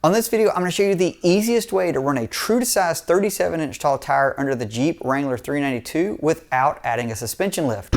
On this video, I'm going to show you the easiest way to run a true to size 37-inch tall tire under the Jeep Wrangler 392 without adding a suspension lift.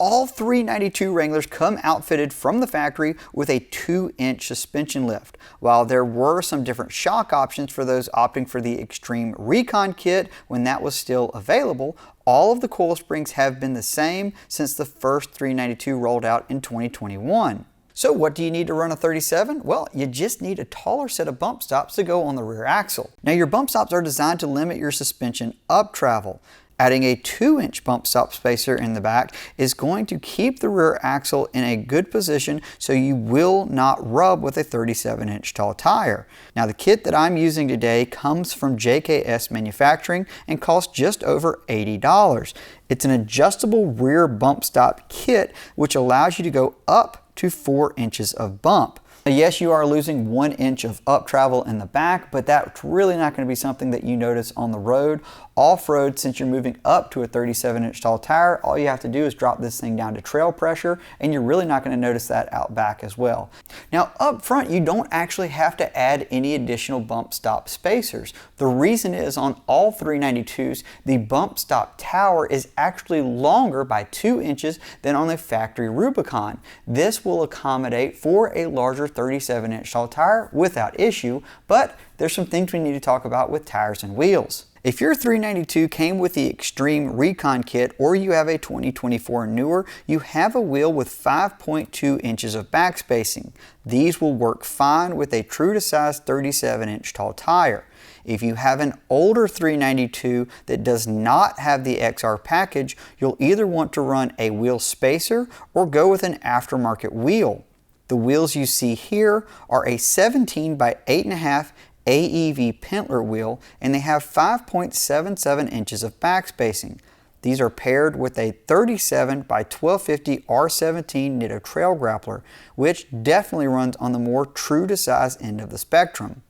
All 392 Wranglers come outfitted from the factory with a 2-inch suspension lift. While there were some different shock options for those opting for the Extreme Recon kit when that was still available, all of the coil springs have been the same since the first 392 rolled out in 2021. So what do you need to run a 37? Well, you just need a taller set of bump stops to go on the rear axle. Now your bump stops are designed to limit your suspension up travel. Adding a 2-inch bump stop spacer in the back is going to keep the rear axle in a good position so you will not rub with a 37-inch tall tire. Now the kit that I'm using today comes from JKS Manufacturing and costs just over $80. It's an adjustable rear bump stop kit which allows you to go up to 4 inches of bump. Yes, you are losing 1 inch of up travel in the back, but that's really not going to be something that you notice on the road. Off-road, since you're moving up to a 37-inch tall tire, all you have to do is drop this thing down to trail pressure, and you're really not going to notice that out back as well. Now, up front, you don't actually have to add any additional bump stop spacers. The reason is on all 392s, the bump stop tower is actually longer by 2 inches than on the factory Rubicon. This will accommodate for a larger 37-inch tall tire without issue, but there's some things we need to talk about with tires and wheels. If your 392 came with the Extreme Recon kit or you have a 2024 newer, you have a wheel with 5.2 inches of back spacing. These will work fine with a true to size 37-inch tall tire. If you have an older 392 that does not have the XR package, you'll either want to run a wheel spacer or go with an aftermarket wheel. The wheels you see here are a 17 by 8.5 AEV Pentler wheel, and they have 5.77 inches of back spacing. These are paired with a 37 by 1250 R17 Nitto Trail Grappler, which definitely runs on the more true to size end of the spectrum.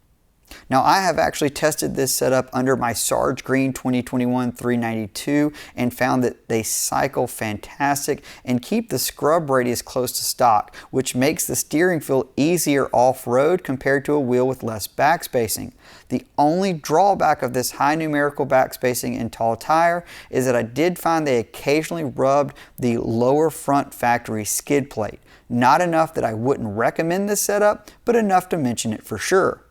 Now I have actually tested this setup under my Sarge Green 2021 392 and found that they cycle fantastic and keep the scrub radius close to stock, which makes the steering feel easier off-road compared to a wheel with less back spacing. The only drawback of this high numerical back spacing in tall tire is that I did find they occasionally rubbed the lower front factory skid plate. Not enough that I wouldn't recommend this setup, but enough to mention it for sure.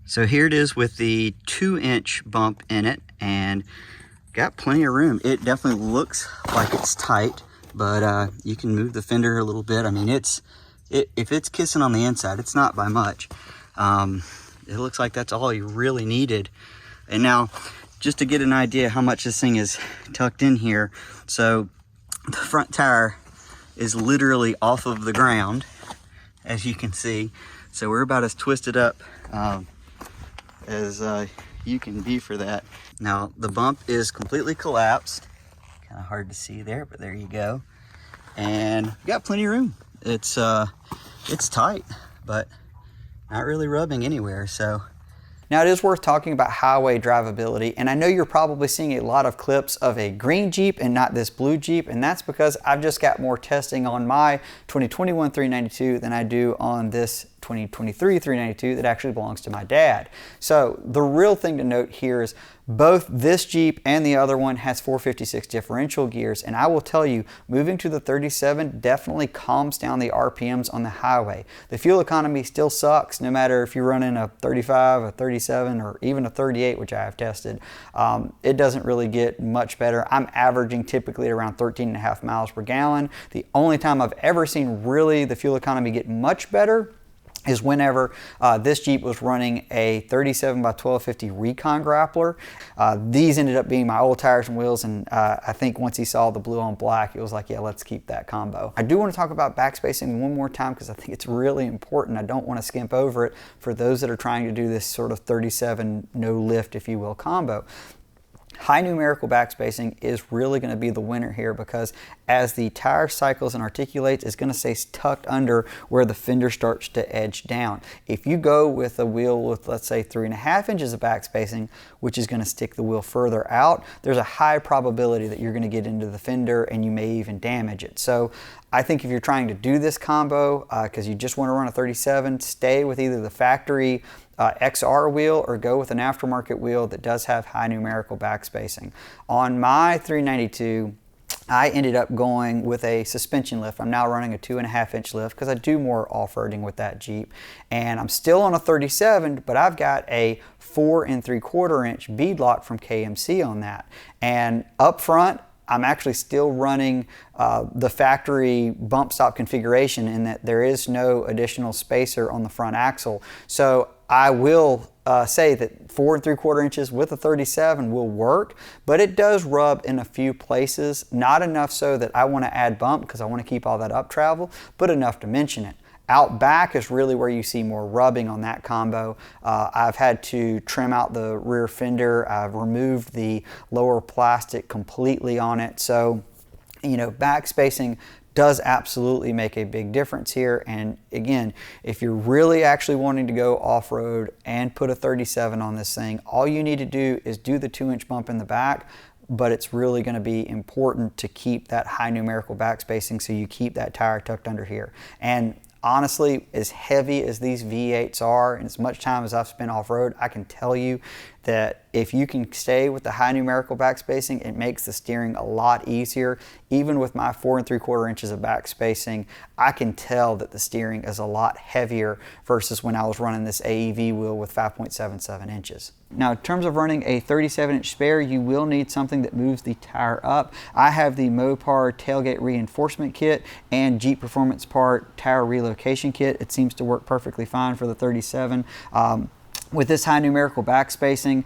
So here it is with the 2-inch bump in it and got plenty of room. It definitely looks like it's tight, but you can move the fender a little bit. I mean, if it's kissing on the inside, it's not by much. It looks like that's all you really needed. And now, just to get an idea how much this thing is tucked in here, so the front tire is literally off of the ground, as you can see. So we're about as twisted up as you can be for that. Now the bump is completely collapsed. Kind of hard to see there, but there you go. And we got plenty of room. It's tight, but not really rubbing anywhere. So now it is worth talking about highway drivability, and I know you're probably seeing a lot of clips of a green Jeep and not this blue Jeep, and that's because I've just got more testing on my 2021 392 than I do on this 2023 392 that actually belongs to my dad. So the real thing to note here is both this Jeep and the other one has 456 differential gears, and I will tell you, moving to the 37 definitely calms down the RPMs on the highway. The fuel economy still sucks no matter if you're running a 35, a 37, or even a 38, which I have tested. It doesn't really get much better. I'm averaging typically around 13.5 miles per gallon. The only time I've ever seen really the fuel economy get much better is whenever this Jeep was running a 37 by 1250 Recon Grappler. These ended up being my old tires and wheels, and I think once he saw the blue on black, it was like, yeah, let's keep that combo. I do want to talk about back spacing one more time because I think it's really important. I don't want to skimp over it for those that are trying to do this sort of 37 no lift, if you will, combo. High numerical backspacing is really going to be the winner here, because as the tire cycles and articulates, it's going to stay tucked under where the fender starts to edge down. If you go with a wheel with, let's say, 3.5 inches of backspacing, which is going to stick the wheel further out, there's a high probability that you're going to get into the fender and you may even damage it. So I think if you're trying to do this combo because you just want to run a 37, stay with either the factory XR wheel or go with an aftermarket wheel that does have high numerical backspacing. On my 392, I ended up going with a suspension lift. I'm now running a 2.5 inch lift because I do more off-roading with that Jeep. And I'm still on a 37, but I've got a 4 3/4 inch beadlock from KMC on that. And up front, I'm actually still running the factory bump stop configuration in that there is no additional spacer on the front axle. So I will say that 4 3/4 inches with a 37 will work, but it does rub in a few places, not enough so that I want to add bump because I want to keep all that up travel, but enough to mention it. Out back is really where you see more rubbing on that combo. I've had to trim out the rear fender. I've removed the lower plastic completely on it. So, you know, backspacing does absolutely make a big difference here. And again, if you're really actually wanting to go off-road and put a 37 on this thing, all you need to do is do the 2-inch bump in the back, but it's really going to be important to keep that high numerical backspacing so you keep that tire tucked under here. And honestly, as heavy as these V8s are and as much time as I've spent off-road, I can tell you that if you can stay with the high numerical backspacing, it makes the steering a lot easier. Even with my 4 3/4 inches of backspacing, I can tell that the steering is a lot heavier versus when I was running this AEV wheel with 5.77 inches. Now, in terms of running a 37-inch spare, you will need something that moves the tire up. I have the Mopar tailgate reinforcement kit and Jeep Performance Part tire relocation kit. It seems to work perfectly fine for the 37. With this high numerical backspacing,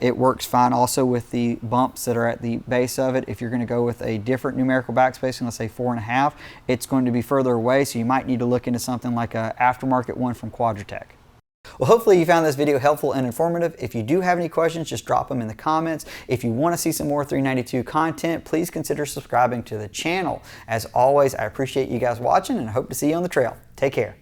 it works fine also with the bumps that are at the base of it. If you're going to go with a different numerical backspacing, let's say 4.5, it's going to be further away, so you might need to look into something like an aftermarket one from Quadratec. Well, hopefully you found this video helpful and informative. If you do have any questions, just drop them in the comments. If you want to see some more 392 content, please consider subscribing to the channel. As always, I appreciate you guys watching and hope to see you on the trail. Take care.